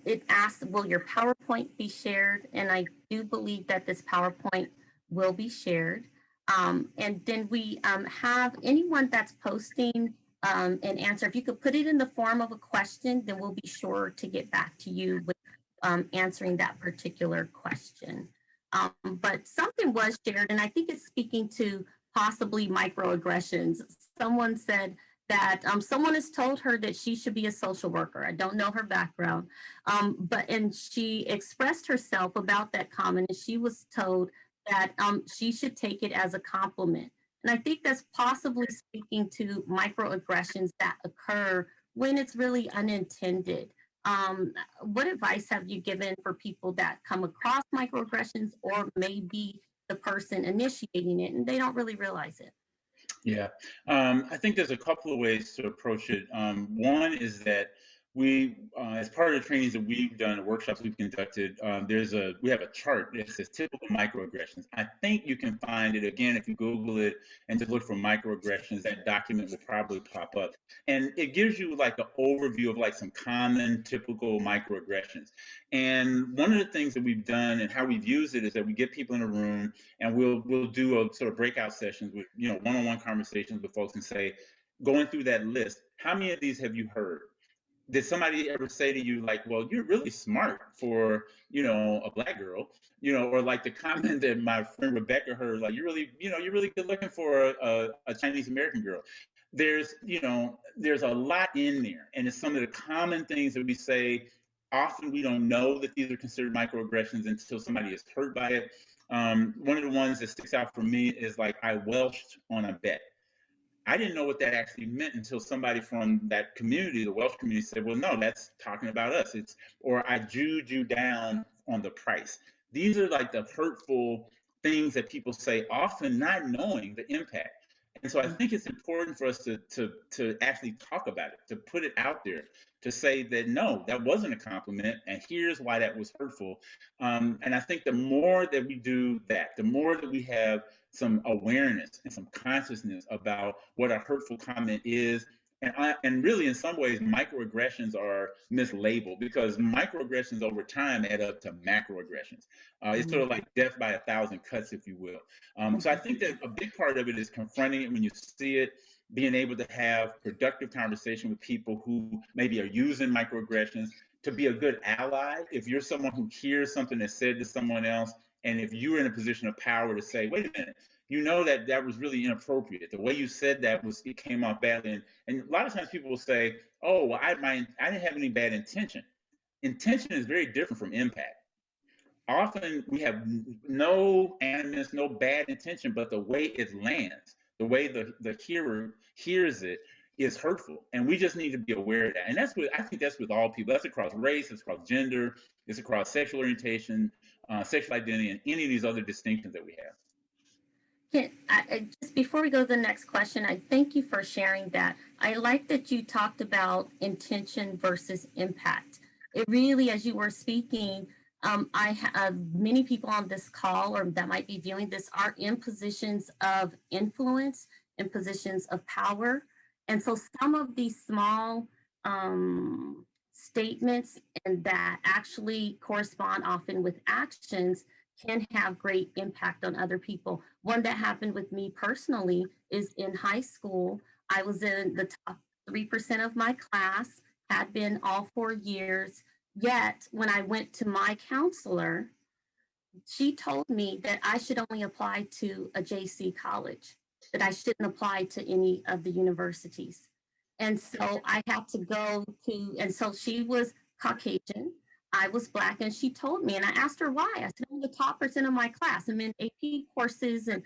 It asks, will your PowerPoint be shared? And I do believe that this PowerPoint will be shared. And then we have anyone that's posting an answer. If you could put it in the form of a question, then we'll be sure to get back to you with answering that particular question. But something was shared, and I think it's speaking to possibly microaggressions. Someone said that someone has told her that she should be a social worker. I don't know her background, and she expressed herself about that comment, and she was told that she should take it as a compliment. And I think that's possibly speaking to microaggressions that occur when it's really unintended. What advice have you given for people that come across microaggressions, or maybe the person initiating it and they don't really realize it? Yeah, I think there's a couple of ways to approach it. One is that we, as part of the trainings that we've done, the workshops we've conducted, we have a chart that says typical microaggressions. I think you can find it, again, if you Google it and just look for microaggressions, that document will probably pop up. And it gives you like an overview of like some common typical microaggressions. And one of the things that we've done and how we've used it is that we get people in a room and we'll do a sort of breakout sessions with, one-on-one conversations with folks and say, going through that list, how many of these have you heard? Did somebody ever say to you, like, well, you're really smart for, a Black girl, or like the comment that my friend Rebecca heard, like, you're really good looking for a Chinese American girl. There's a lot in there. And it's some of the common things that we say. Often we don't know that these are considered microaggressions until somebody is hurt by it. One of the ones that sticks out for me is like, I welched on a bet. I didn't know what that actually meant until somebody from that community, the Welsh community, said, well, no, that's talking about us. Or I Jewed you down on the price. These are like the hurtful things that people say, often not knowing the impact. And so I think it's important for us to actually talk about it, to put it out there, to say that, no, that wasn't a compliment, and here's why that was hurtful. And I think the more that we do that, the more that we have some awareness and some consciousness about what a hurtful comment is. And really, in some ways, microaggressions are mislabeled, because microaggressions over time add up to macroaggressions. It's sort of like death by 1,000 cuts, if you will. So I think that a big part of it is confronting it when you see it, being able to have productive conversation with people who maybe are using microaggressions, to be a good ally. If you're someone who hears something that's said to someone else, and if you're in a position of power to say, wait a minute, that was really inappropriate. The way you said that it came off badly. And a lot of times people will say, oh, well, I didn't have any bad intention. Intention is very different from impact. Often we have no animus, no bad intention, but the way it lands, the way the hearer hears it, is hurtful. And we just need to be aware of that. And I think that's with all people. That's across race, it's across gender, it's across sexual orientation, sexual identity, and any of these other distinctions that we have. Just before we go to the next question, I thank you for sharing that. I like that you talked about intention versus impact. It really, as you were speaking, I have many people on this call or that might be viewing this are in positions of influence, in positions of power. And so some of these small statements and that actually correspond often with actions can have great impact on other people. One that happened with me personally is in high school. I was in the top 3% of my class, had been all 4 years. Yet when I went to my counselor, she told me that I should only apply to a JC college, that I shouldn't apply to any of the universities. And so I had to go to, and so she was Caucasian. I was Black, and she told me, and I asked her why. I said, I'm the top percent of my class. I'm in AP courses, and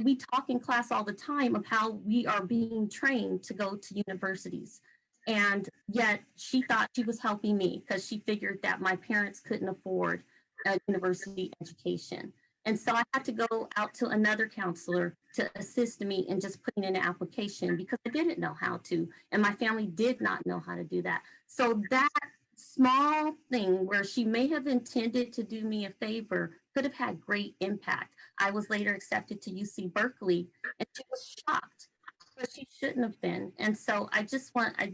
we talk in class all the time of how we are being trained to go to universities. And yet she thought she was helping me because she figured that my parents couldn't afford a university education. And so I had to go out to another counselor to assist me in just putting in an application because I didn't know how to, and my family did not know how to do that. So that small thing where she may have intended to do me a favor could have had great impact. I was later accepted to UC Berkeley, and she was shocked, but she shouldn't have been. And so I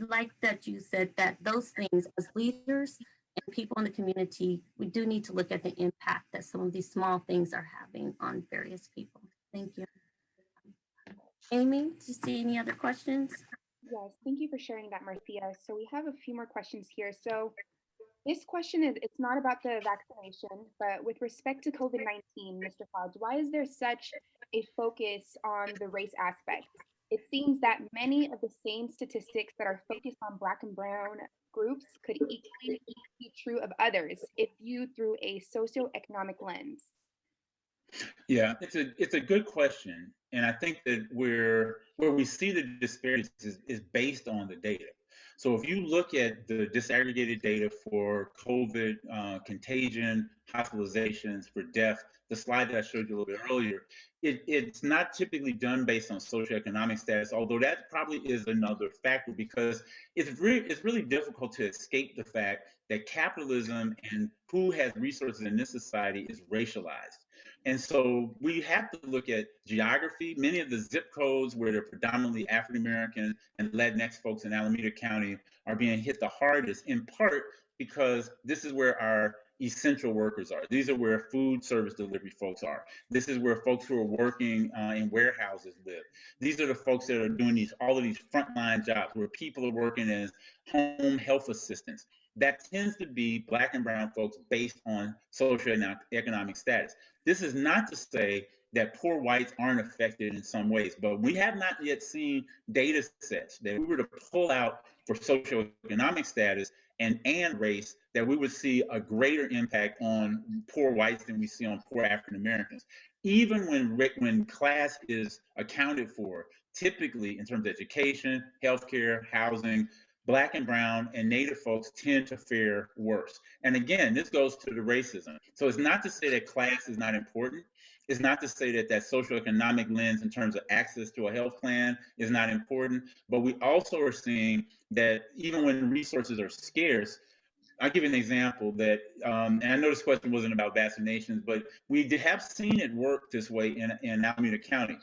like that you said that those things as leaders and people in the community, we do need to look at the impact that some of these small things are having on various people. Thank you. Amy, do you see any other questions? Yes, thank you for sharing that, Marthea. So we have a few more questions here. So this question it's not about the vaccination, but with respect to COVID-19, Mr. Hodge, why is there such a focus on the race aspect? It seems that many of the same statistics that are focused on Black and Brown groups could equally be true of others if viewed through a socioeconomic lens. Yeah, it's a good question, and I think that where we see the disparities is based on the data. So if you look at the disaggregated data for COVID contagion, hospitalizations, for death, the slide that I showed you a little bit earlier, it's not typically done based on socioeconomic status, although that probably is another factor because it's really difficult to escape the fact that capitalism and who has resources in this society is racialized. And so we have to look at geography. Many of the zip codes where they're predominantly African-American and Latinx folks in Alameda County are being hit the hardest, in part because this is where our essential workers are. These are where food service delivery folks are. This is where folks who are working in warehouses live. These are the folks that are doing all of these frontline jobs where people are working as home health assistants. That tends to be Black and Brown folks based on socioeconomic status. This is not to say that poor whites aren't affected in some ways, but we have not yet seen data sets that we were to pull out for socioeconomic status and race, that we would see a greater impact on poor whites than we see on poor African Americans. Even when class is accounted for, typically in terms of education, healthcare, housing, Black and Brown and Native folks tend to fare worse. And again, this goes to the racism. So it's not to say that class is not important. It's not to say that socioeconomic lens in terms of access to a health plan is not important. But we also are seeing that even when resources are scarce, I'll give you an example that, and I know this question wasn't about vaccinations, but we have seen it work this way in Alameda County.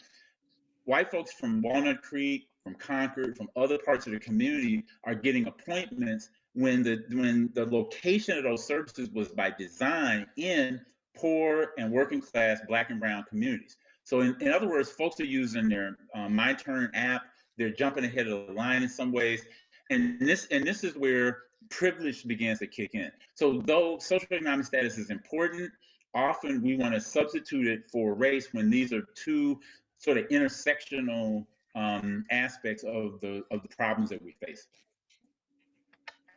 White folks from Walnut Creek, from Concord, from other parts of the community are getting appointments when the location of those services was by design in poor and working class Black and Brown communities. So in other words, folks are using their My Turn app. They're jumping ahead of the line in some ways. And this is where privilege begins to kick in. So though socioeconomic status is important, often we want to substitute it for race when these are two sort of intersectional aspects of the problems that we face.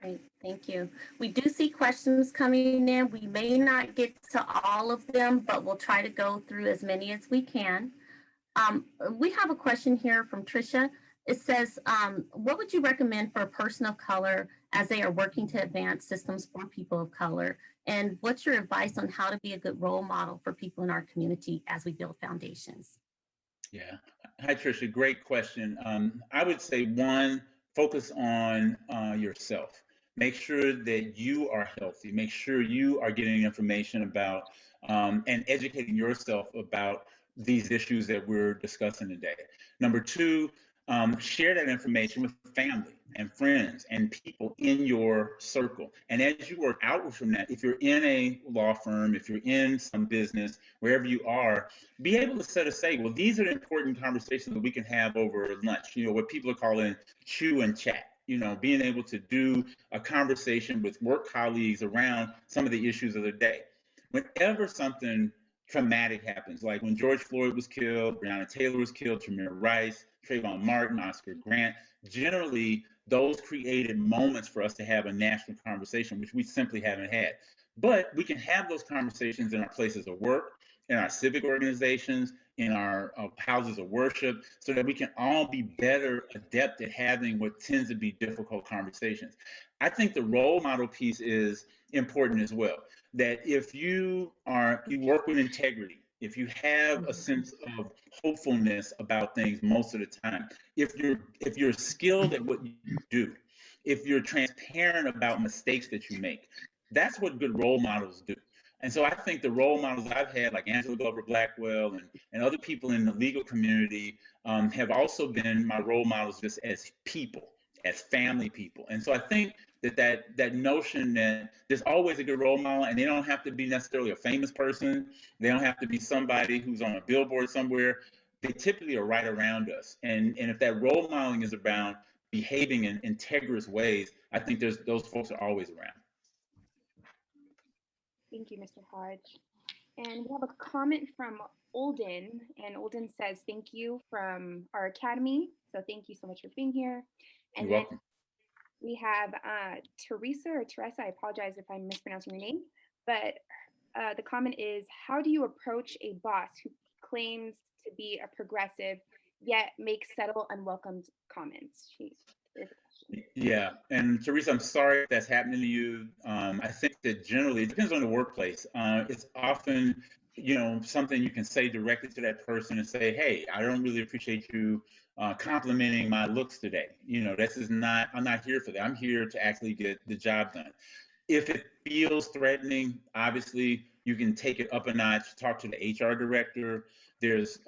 Great, thank you. We do see questions coming in. We may not get to all of them, but we'll try to go through as many as we can. We have a question here from Tricia. It says, what would you recommend for a person of color as they are working to advance systems for people of color? And what's your advice on how to be a good role model for people in our community as we build foundations? Yeah. Hi, Tricia. Great question. I would say, one, focus on yourself. Make sure that you are healthy. Make sure you are getting information about and educating yourself about these issues that we're discussing today. Number two, share that information with family and friends and people in your circle. And as you work outward from that, if you're in a law firm, if you're in some business, wherever you are, be able to set aside, well, these are the important conversations that we can have over lunch, what people are calling chew and chat. Being able to do a conversation with work colleagues around some of the issues of the day. Whenever something traumatic happens. Like when George Floyd was killed, Breonna Taylor was killed, Tamir Rice, Trayvon Martin, Oscar Grant. Generally, those created moments for us to have a national conversation, which we simply haven't had. But we can have those conversations in our places of work, in our civic organizations, in our houses of worship, so that we can all be better adept at having what tends to be difficult conversations. I think the role model piece is important as well. That if you work with integrity, if you have a sense of hopefulness about things most of the time, if you're skilled at what you do, if you're transparent about mistakes that you make, that's what good role models do. And so I think the role models I've had, like Angela Glover Blackwell and other people in the legal community, have also been my role models just as people, as family people. And so I think that notion that there's always a good role model, and they don't have to be necessarily a famous person. They don't have to be somebody who's on a billboard somewhere. They typically are right around us. And if that role modeling is around behaving in integrous ways, I think those folks are always around. Thank you, Mr. Hodge. And we have a comment from Olden, and Olden says, thank you from our academy. So thank you so much for being here. And You're welcome. We have Teresa, I apologize if I'm mispronouncing your name, but the comment is, how do you approach a boss who claims to be a progressive, yet makes subtle, unwelcomed comments? Yeah, and Teresa, I'm sorry if that's happening to you. I think that generally, it depends on the workplace. It's often, something you can say directly to that person and say, hey, I don't really appreciate you complimenting my looks today. I'm not here for that. I'm here to actually get the job done. If it feels threatening, obviously, you can take it up a notch, talk to the HR director. There's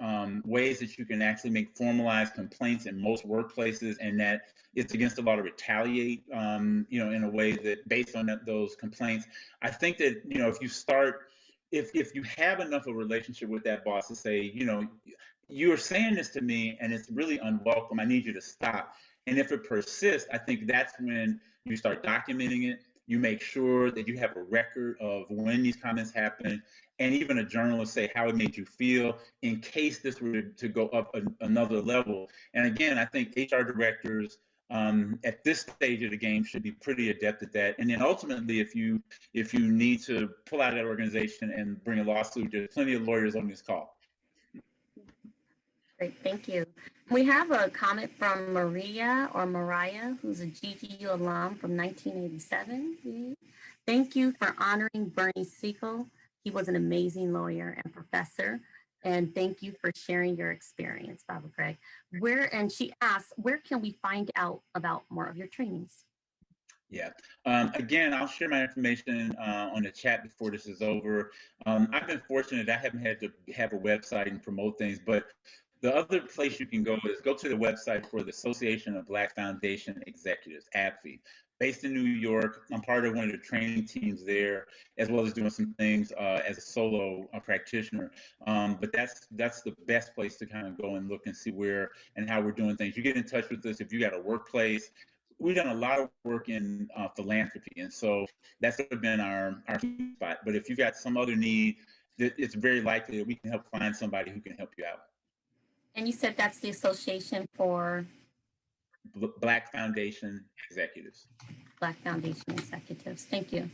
ways that you can actually make formalized complaints in most workplaces, and that it's against the law to retaliate, in a way that based on those complaints. I think that, if you have enough of a relationship with that boss to say, you're saying this to me and it's really unwelcome, I need you to stop. And if it persists, I think that's when you start documenting it. You make sure that you have a record of when these comments happen, and even a journal will say how it made you feel in case this were to go up another level. And again, I think HR directors at this stage of the game should be pretty adept at that. And then ultimately, if you need to pull out of that organization and bring a lawsuit, there's plenty of lawyers on this call. Great, thank you. We have a comment from Mariah, who's a GGU alum from 1987. Thank you for honoring Bernie Siegel. He was an amazing lawyer and professor. And thank you for sharing your experience, Baba Greg. She asks, where can we find out about more of your trainings? Yeah. Again, I'll share my information on the chat before this is over. I've been fortunate. I haven't had to have a website and promote things, but the other place you can go is go to the website for the Association of Black Foundation Executives, ABFE. Based in New York, I'm part of one of the training teams there, as well as doing some things as a solo practitioner. But that's the best place to kind of go and look and see where and how we're doing things. You get in touch with us if you got a workplace. We've done a lot of work in philanthropy, and so that's been our spot. But if you've got some other need, it's very likely that we can help find somebody who can help you out. And you said that's the Association for Black Foundation Executives. Black Foundation Executives. Thank you.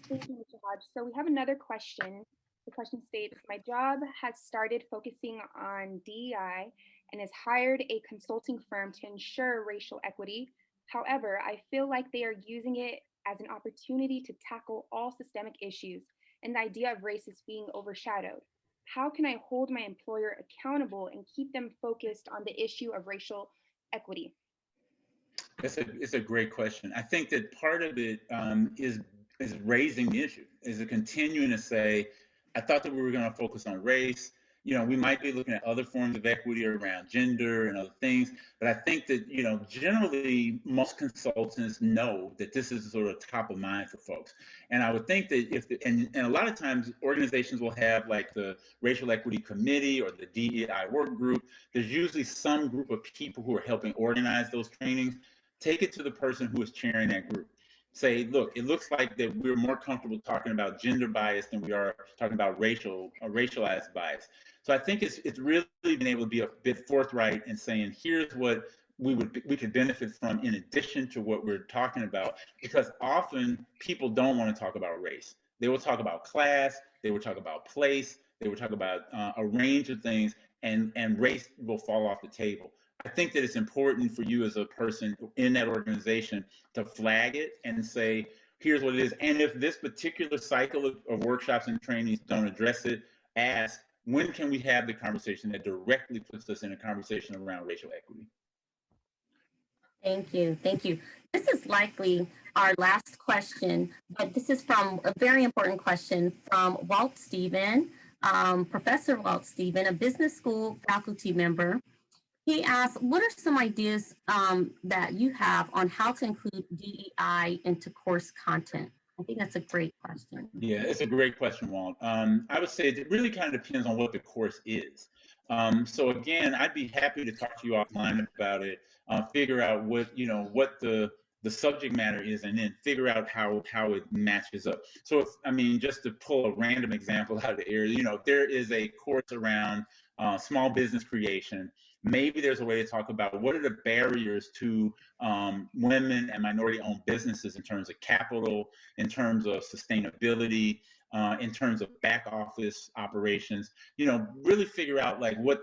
Thank you, Mr. Hodge. So we have another question. The question states, my job has started focusing on DEI and has hired a consulting firm to ensure racial equity. However, I feel like they are using it as an opportunity to tackle all systemic issues, and the idea of race is being overshadowed. How can I hold my employer accountable and keep them focused on the issue of racial equity? It's a great question. I think that part of it is raising the issue, is continuing to say, I thought that we were going to focus on race. We might be looking at other forms of equity around gender and other things, but I think that, generally most consultants know that this is sort of top of mind for folks. And I would think that and a lot of times organizations will have like the Racial Equity Committee or the DEI work group. There's usually some group of people who are helping organize those trainings. Take it to the person who is chairing that group. say, look, it looks like that we're more comfortable talking about gender bias than we are talking about racialized bias. So I think it's really being able to be a bit forthright and saying, here's what we could benefit from in addition to what we're talking about, because often people don't want to talk about race. They will talk about class, they will talk about place, they will talk about a range of things, and race will fall off the table. I think that it's important for you as a person in that organization to flag it and say, here's what it is. And if this particular cycle of workshops and trainings don't address it, ask, when can we have the conversation that directly puts us in a conversation around racial equity? Thank you. Thank you. This is likely our last question, but this is from a very important question from Walt Stephen, Professor Walt Stephen, a business school faculty member. He asked, what are some ideas that you have on how to include DEI into course content? I think that's a great question. Yeah, it's a great question, Walt. I would say it really kind of depends on what the course is. So again, I'd be happy to talk to you offline about it, figure out what the subject matter is, and then figure out how it matches up. So if, I mean, just to pull a random example out of the area, if there is a course around small business creation, maybe there's a way to talk about what are the barriers to women and minority-owned businesses in terms of capital, in terms of sustainability, in terms of back office operations. Really figure out like where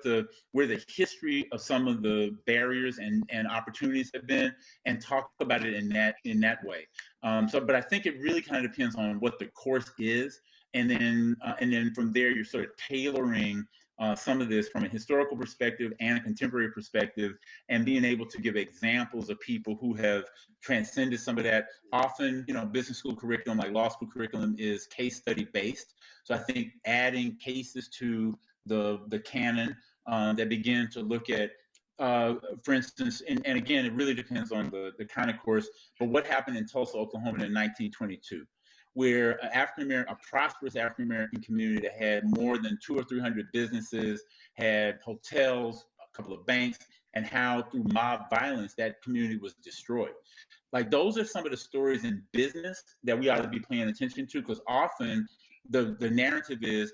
the history of some of the barriers and opportunities have been, and talk about it in that way. But I think it really kind of depends on what the course is, and then from there you're sort of tailoring some of this from a historical perspective and a contemporary perspective, and being able to give examples of people who have transcended some of that. Often, business school curriculum, like law school curriculum, is case study based. So I think adding cases to the canon that begin to look at, for instance, and again, it really depends on the kind of course, but what happened in Tulsa, Oklahoma in 1922. Where a prosperous African-American community that had more than 200 or 300 businesses, had hotels, a couple of banks, and how through mob violence that community was destroyed. Like, those are some of the stories in business that we ought to be paying attention to, because often the narrative is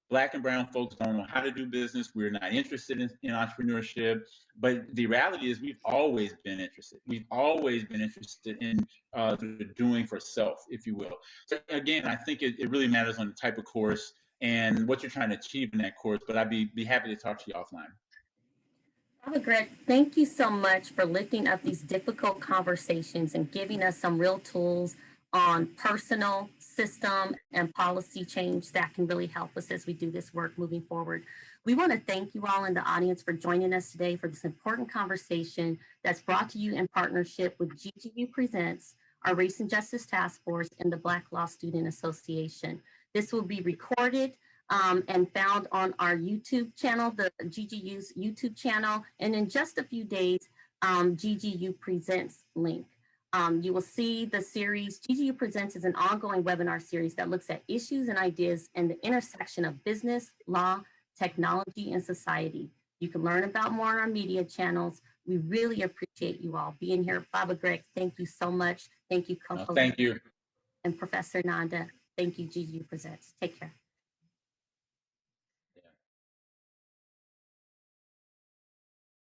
Black and brown folks don't know how to do business. We're not interested in entrepreneurship. But the reality is we've always been interested. We've always been interested in the doing for self, if you will. So again, I think it really matters on the type of course and what you're trying to achieve in that course. But I'd be happy to talk to you offline. Greg, thank you so much for lifting up these difficult conversations and giving us some real tools on personal, system, and policy change that can really help us as we do this work moving forward. We want to thank you all in the audience for joining us today for this important conversation that's brought to you in partnership with GGU Presents, our Race and Justice Task Force, and the Black Law Student Association. This will be recorded and found on our YouTube channel, the GGU's YouTube channel, and in just a few days, GGU Presents link. You will see the series. GGU Presents is an ongoing webinar series that looks at issues and ideas and the intersection of business, law, technology, and society. You can learn about more on our media channels. We really appreciate you all being here. Baba Greg, thank you so much. Thank you, Coco. Thank you. And Professor Nanda, thank you, GGU Presents. Take care.